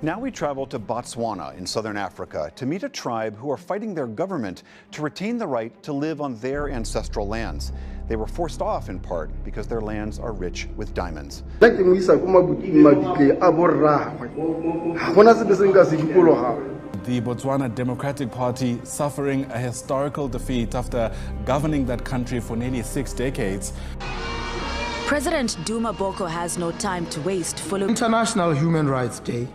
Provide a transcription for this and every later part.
Now we travel to Botswana in southern Africa to meet a tribe who are fighting their government to retain the right to live on their ancestral lands. They were forced off in part because their lands are rich with diamonds. The Botswana Democratic Party suffering a historical defeat after governing that country for nearly 6 decades. President Duma Boko has no time to waste following International Human Rights Day,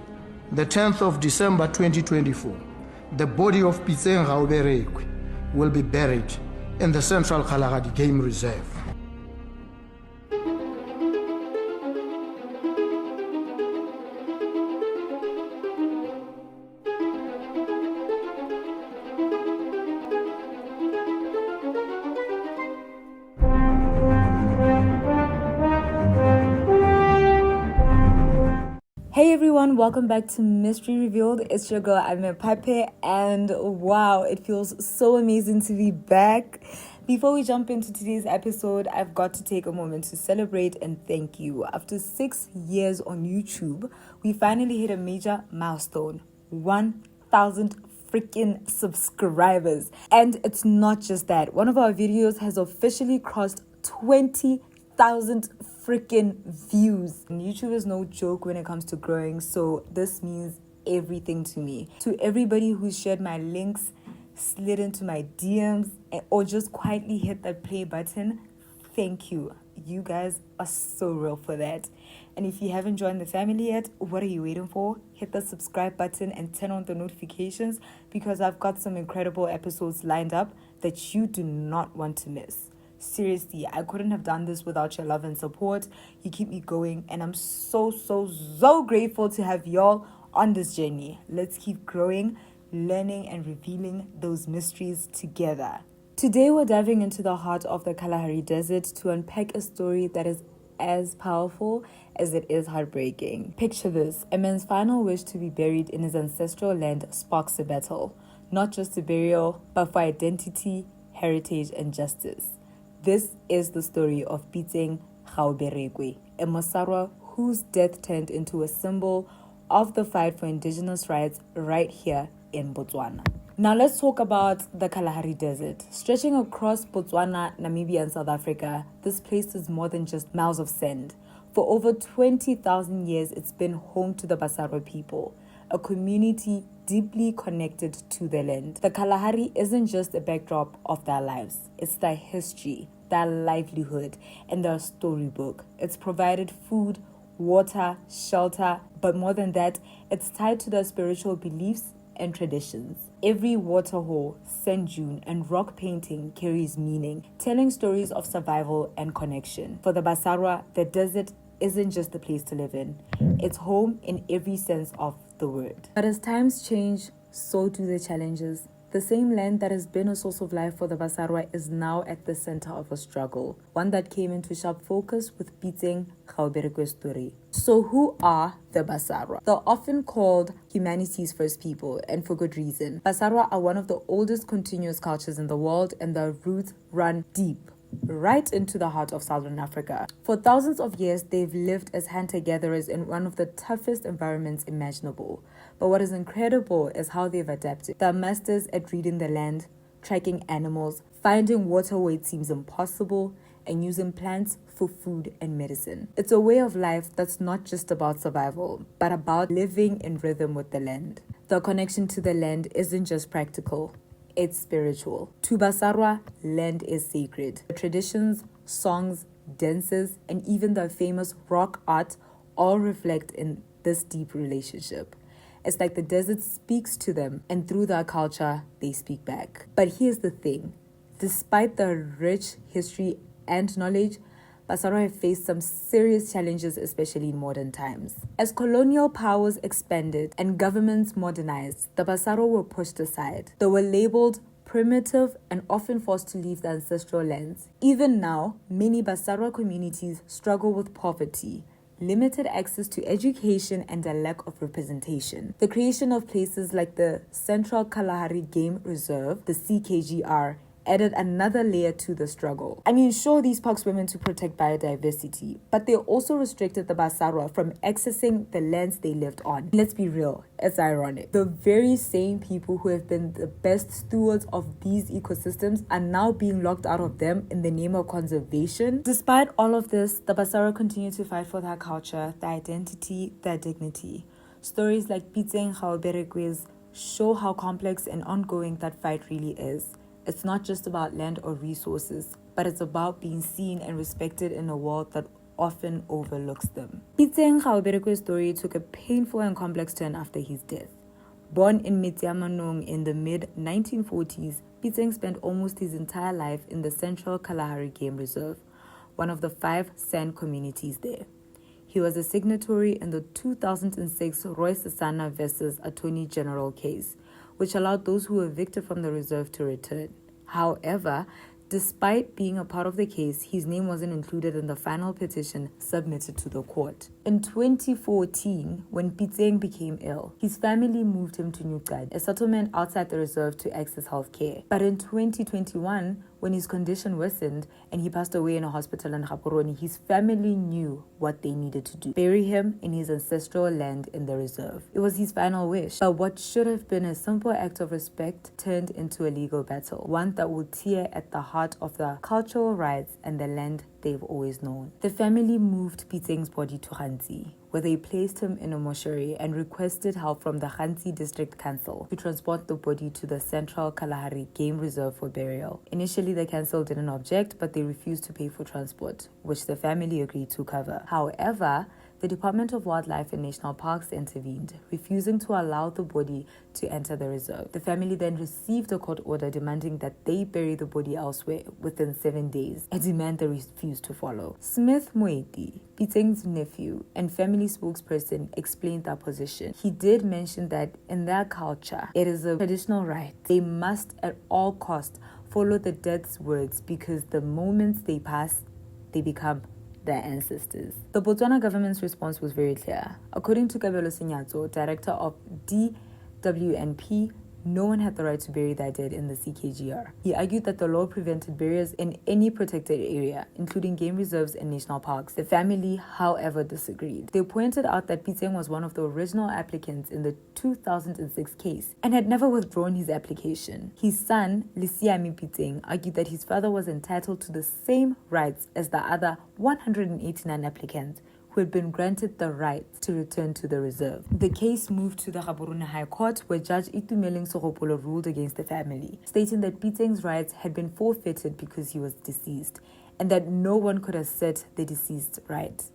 the 10th of December 2024. The body of Pitseng Gaoberekwe will be buried in the Central Kalahari Game Reserve. Hey everyone, welcome back to Mystery Revealed. It's your girl, Phaphe, and wow, it feels so amazing to be back. Before we jump into today's episode, I've got to take a moment to celebrate and thank you. After 6 years on YouTube, we finally hit a major milestone, 1,000 freaking subscribers. And it's not just that. One of our videos has officially crossed 20,000 freaking views. And YouTube is no joke when it comes to growing, so this means everything to me. To everybody who shared my links, slid into my DMs, or just quietly hit that play button, thank you. You guys are so real for that. And if you haven't joined the family yet, what are you waiting for? Hit the subscribe button and turn on the notifications, because I've got some incredible episodes lined up that you do not want to miss. Seriously, I couldn't have done this without your love and support. You keep me going, and I'm so grateful to have y'all on this journey. Let's keep growing, learning, and revealing those mysteries together. Today, we're diving into the heart of the Kalahari Desert to unpack a story that is as powerful as it is heartbreaking. Picture this: a man's final wish to be buried in his ancestral land sparks a battle, not just a burial, but for identity, heritage, and justice. This is the story of Pitseng Gaoberekwe, a Mosarwa whose death turned into a symbol of the fight for Indigenous rights right here in Botswana. Now let's talk about the Kalahari Desert. Stretching across Botswana, Namibia, and South Africa, this place is more than just miles of sand. For over 20,000 years, it's been home to the Basarwa people, a community deeply connected to their land. The Kalahari isn't just a backdrop of their lives, it's their history, their livelihood, and their storybook. It's provided food, water, shelter, but more than that, it's tied to their spiritual beliefs and traditions. Every waterhole, sand dune, and rock painting carries meaning, telling stories of survival and connection. For the Basarwa, the desert isn't just a place to live in. It's home in every sense of the word. But as times change, so do the challenges. The same land that has been a source of life for the Basarwa is now at the center of a struggle, one that came into sharp focus with Pitseng Gaoberekwe's story. So who are the Basarwa? They're often called humanity's first people, and for good reason. Basarwa are one of the oldest continuous cultures in the world, and their roots run deep, right into the heart of Southern Africa. For thousands of years, they've lived as hunter-gatherers in one of the toughest environments imaginable. But what is incredible is how they've adapted. They're masters at reading the land, tracking animals, finding water where it seems impossible, and using plants for food and medicine. It's a way of life that's not just about survival, but about living in rhythm with the land. The connection to the land isn't just practical, it's spiritual. To Basarwa, land is sacred. The traditions, songs, dances, and even the famous rock art all reflect in this deep relationship. It's like the desert speaks to them, and through their culture, they speak back. But here's the thing. Despite the rich history and knowledge, Basarwa have faced some serious challenges, especially in modern times. As colonial powers expanded and governments modernized, the Basarwa were pushed aside. They were labeled primitive and often forced to leave their ancestral lands. Even now, many Basarwa communities struggle with poverty, limited access to education, and a lack of representation. The creation of places like the Central Kalahari Game Reserve, the CKGR, added another layer to the struggle. I mean, sure, these parks were meant to protect biodiversity, but they also restricted the Basarwa from accessing the lands they lived on. Let's be real, it's ironic. The very same people who have been the best stewards of these ecosystems are now being locked out of them in the name of conservation. Despite all of this, the Basarwa continue to fight for their culture, their identity, their dignity. Stories like Pitseng Gaoberekwe's show how complex and ongoing that fight really is. It's not just about land or resources, but it's about being seen and respected in a world that often overlooks them. Pitseng Gaoberekwe's story took a painful and complex turn after his death. Born in Motsaneng in the mid-1940s, Pitseng spent almost his entire life in the Central Kalahari Game Reserve, one of the 5 sand communities there. He was a signatory in the 2006 Roy Sesana versus Attorney General case, which allowed those who were evicted from the reserve to return. However, despite being a part of the case, his name wasn't included in the final petition submitted to the court. In 2014, when Pitseng became ill, his family moved him to Outrage, a settlement outside the reserve, to access health care. But in 2021, when his condition worsened and he passed away in a hospital in Gaborone, his family knew what they needed to do: bury him in his ancestral land in the reserve. It was his final wish, but what should have been a simple act of respect turned into a legal battle, one that would tear at the heart of the cultural rights and the land they've always known. The family moved Pitseng's body to Khanzi, where they placed him in a mortuary and requested help from the Khanzi District Council to transport the body to the Central Kalahari Game Reserve for burial. Initially, the council didn't object, but they refused to pay for transport, which the family agreed to cover. However, the Department of Wildlife and National Parks intervened, refusing to allow the body to enter the reserve. The family then received a court order demanding that they bury the body elsewhere within 7 days, a demand they refused to follow. Smith Moeti, Pitseng's nephew and family spokesperson, explained their position. He did mention that in their culture, it is a traditional right. They must at all costs follow the dead's words, because the moment they pass, they become their ancestors. The Botswana government's response was very clear. According to Kabelo Senyatso, director of DWNP, no one had the right to bury their dead in the CKGR. He argued that the law prevented burials in any protected area, including game reserves and national parks. The family, however, disagreed. They pointed out that Pitseng was one of the original applicants in the 2006 case and had never withdrawn his application. His son, Lisiami Pitseng, argued that his father was entitled to the same rights as the other 189 applicants who had been granted the right to return to the reserve. The case moved to the Gaborone High Court, where Judge Itumeleng Sogopolo ruled against the family, stating that Pitseng's rights had been forfeited because he was deceased, and that no one could assert the deceased's rights.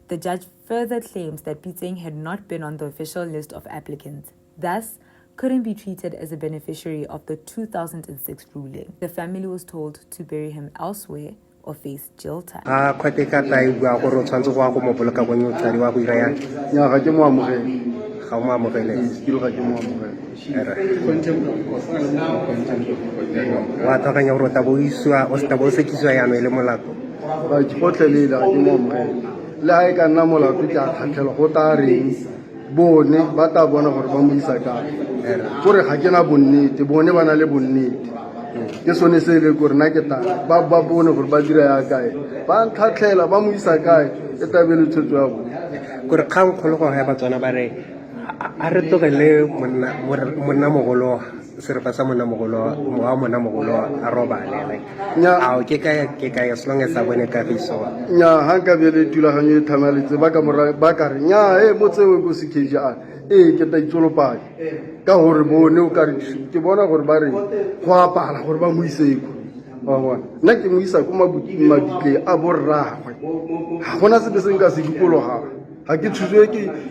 The judge further claims that Pitseng had not been on the official list of applicants, thus couldn't be treated as a beneficiary of the 2006 ruling. The family was told to bury him elsewhere or face jail time. bone ba ta bona gore ba mo isa ka gore ga ke na bonnete bone ba na le bonnete ke sone se le gore na ke ta ba bone gore ba dira ya kae ba ntlhatlhela ba mo isa kae e ta be le tshotso ya bo gore kgang kholo go ha Batswana ba re a re togele monna mogolo serpa sa monna mogolo moa monna mogolo a robale like a ke ka as long as a bone ka biso nya ha ka be le tulaganyo e thamaletse ba ka mora ba ka re nya e botsewe go CKGR ke ta itsolopadi ka gore bone o ka re ke bona gore ba re go apala gore ba mo iseko wa bona nna ke mo isa ko mabitle a borragwe ga gona se se nka se dikologa ha ke thuswe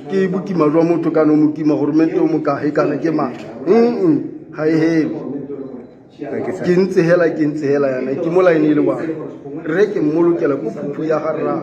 ke bukima jwa motho ka no mokima gore mente o mo ka he kana ke ma ha he ke ntse hela yana ke mola ine le wa re ke mmolokela ko phuphu ya garra.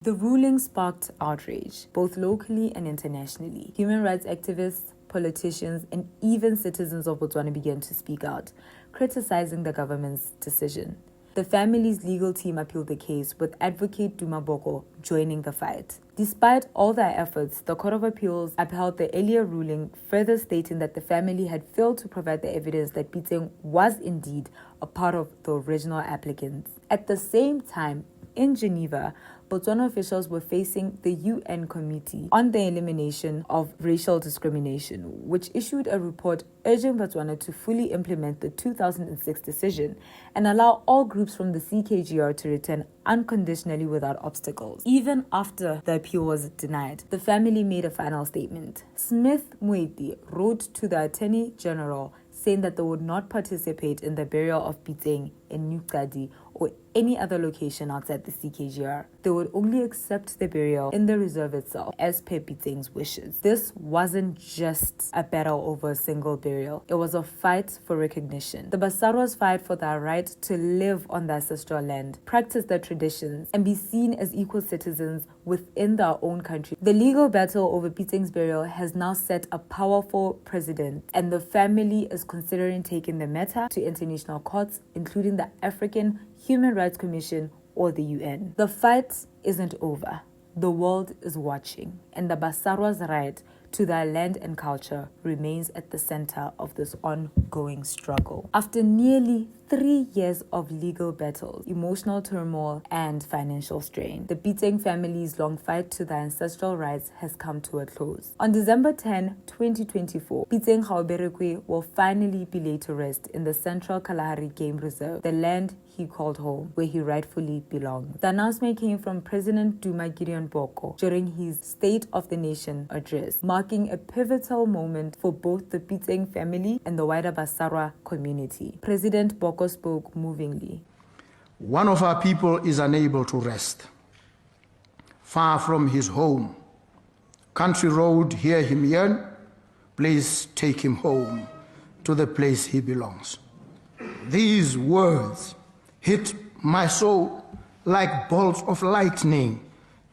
The ruling sparked outrage, both locally and internationally. Human rights activists, politicians, and even citizens of Botswana began to speak out, criticizing the government's decision. The family's legal team appealed the case, with advocate Duma Boko joining the fight. Despite all their efforts, the Court of Appeals upheld the earlier ruling, further stating that the family had failed to provide the evidence that Pitseng was indeed a part of the original applicants. At the same time, in Geneva, Botswana officials were facing the UN Committee on the Elimination of Racial Discrimination, which issued a report urging Botswana to fully implement the 2006 decision and allow all groups from the CKGR to return unconditionally without obstacles. Even after the appeal was denied, the family made a final statement. Smith Moeti wrote to the Attorney General saying that they would not participate in the burial of Pitseng in Nukadi or any other location outside the CKGR. They would only accept the burial in the reserve itself, as per Pitseng's wishes. This wasn't just a battle over a single burial. It was a fight for recognition. The Basarwas fight for their right to live on their ancestral land, practice their traditions, and be seen as equal citizens within their own country. The legal battle over Pitseng's burial has now set a powerful precedent, and the family is considering taking the matter to international courts, including the African Human Rights Commission or the UN. The fight isn't over. The world is watching, and the Basarwa's right to their land and culture remains at the center of this ongoing struggle. After nearly 3 years of legal battles, emotional turmoil, and financial strain, the Pitseng family's long fight to their ancestral rights has come to a close. On December 10, 2024, Pitseng Gaoberekwe will finally be laid to rest in the Central Kalahari Game Reserve, the land he called home, where he rightfully belongs. The announcement came from President Duma Boko during his State of the Nation address, marking a pivotal moment for both the Pitseng family and the wider Basarwa community. President Boko spoke movingly. One of our people is unable to rest, far from his home. Country road, hear him yearn. Please take him home to the place he belongs. These words hit my soul like bolts of lightning,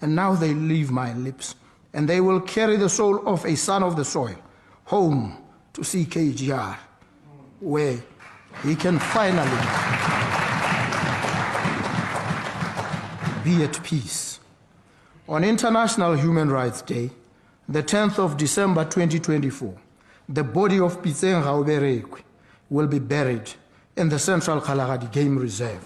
and now they leave my lips, and they will carry the soul of a son of the soil home to CKGR, where he can finally be at peace. On International Human Rights Day, the 10th of December 2024, the body of Pitseng Gaoberekwe will be buried in the Central Kalahari Game Reserve.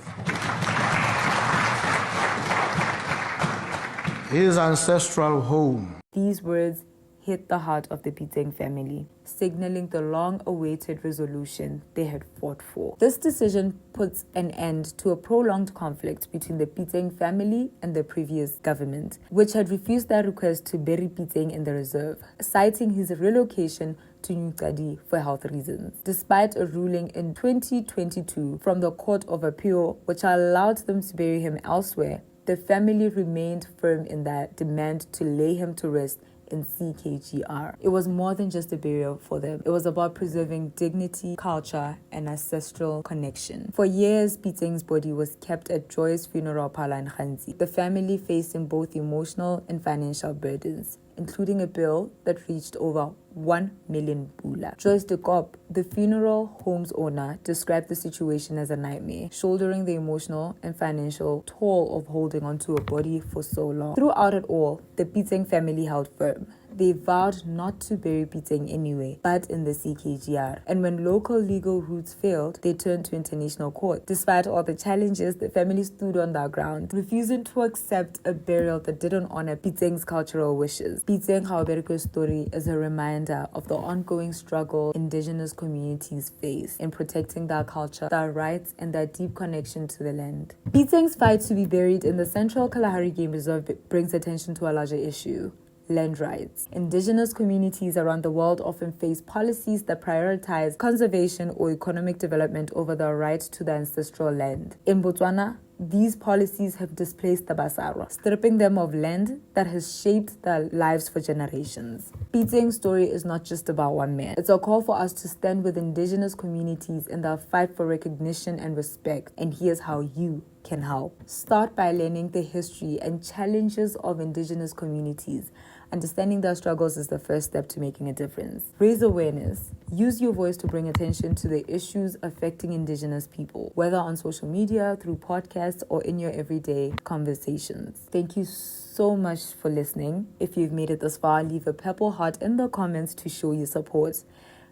His ancestral home. These words hit the heart of the Pitseng family, signaling the long-awaited resolution they had fought for. This decision puts an end to a prolonged conflict between the Pitseng family and the previous government, which had refused their request to bury Pitseng in the reserve, citing his relocation to Nukadi for health reasons. Despite a ruling in 2022 from the Court of Appeal, which allowed them to bury him elsewhere, the family remained firm in their demand to lay him to rest in CKGR. It was more than just a burial for them. It was about preserving dignity, culture, and ancestral connection. For years, Pitseng's body was kept at Joy's funeral parlor in Khanzi. The family facing both emotional and financial burdens, including a bill that reached over 1 million pula. Joyce de Kop, the funeral home's owner, described the situation as a nightmare, shouldering the emotional and financial toll of holding onto a body for so long. Throughout it all, the Pitseng family held firm. They vowed not to bury Pitseng anyway, but in the CKGR. And when local legal routes failed, they turned to international court. Despite all the challenges, the family stood on their ground, refusing to accept a burial that didn't honor Pitseng's cultural wishes. Pitseng Gaoberekwe's story is a reminder of the ongoing struggle Indigenous communities face in protecting their culture, their rights, and their deep connection to the land. Pitseng's fight to be buried in the Central Kalahari Game Reserve brings attention to a larger issue: land rights. Indigenous communities around the world often face policies that prioritize conservation or economic development over their right to their ancestral land. In Botswana, these policies have displaced the Basarwa, stripping them of land that has shaped their lives for generations. Pitseng's story is not just about one man. It's a call for us to stand with Indigenous communities in their fight for recognition and respect. And here's how you can help. Start by learning the history and challenges of Indigenous communities. Understanding their struggles is the first step to making a difference. Raise awareness. Use your voice to bring attention to the issues affecting Indigenous people, whether on social media, through podcasts, or in your everyday conversations. Thank you so much for listening. If you've made it this far, leave a purple heart in the comments to show your support.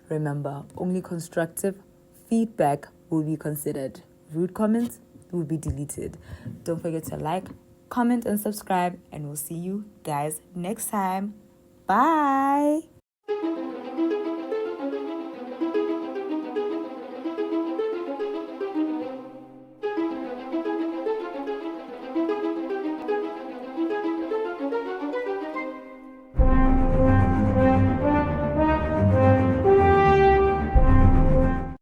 Remember, only constructive feedback will be considered. Rude comments will be deleted. Don't forget to like, comment, and subscribe, and we'll see you guys next time. Bye.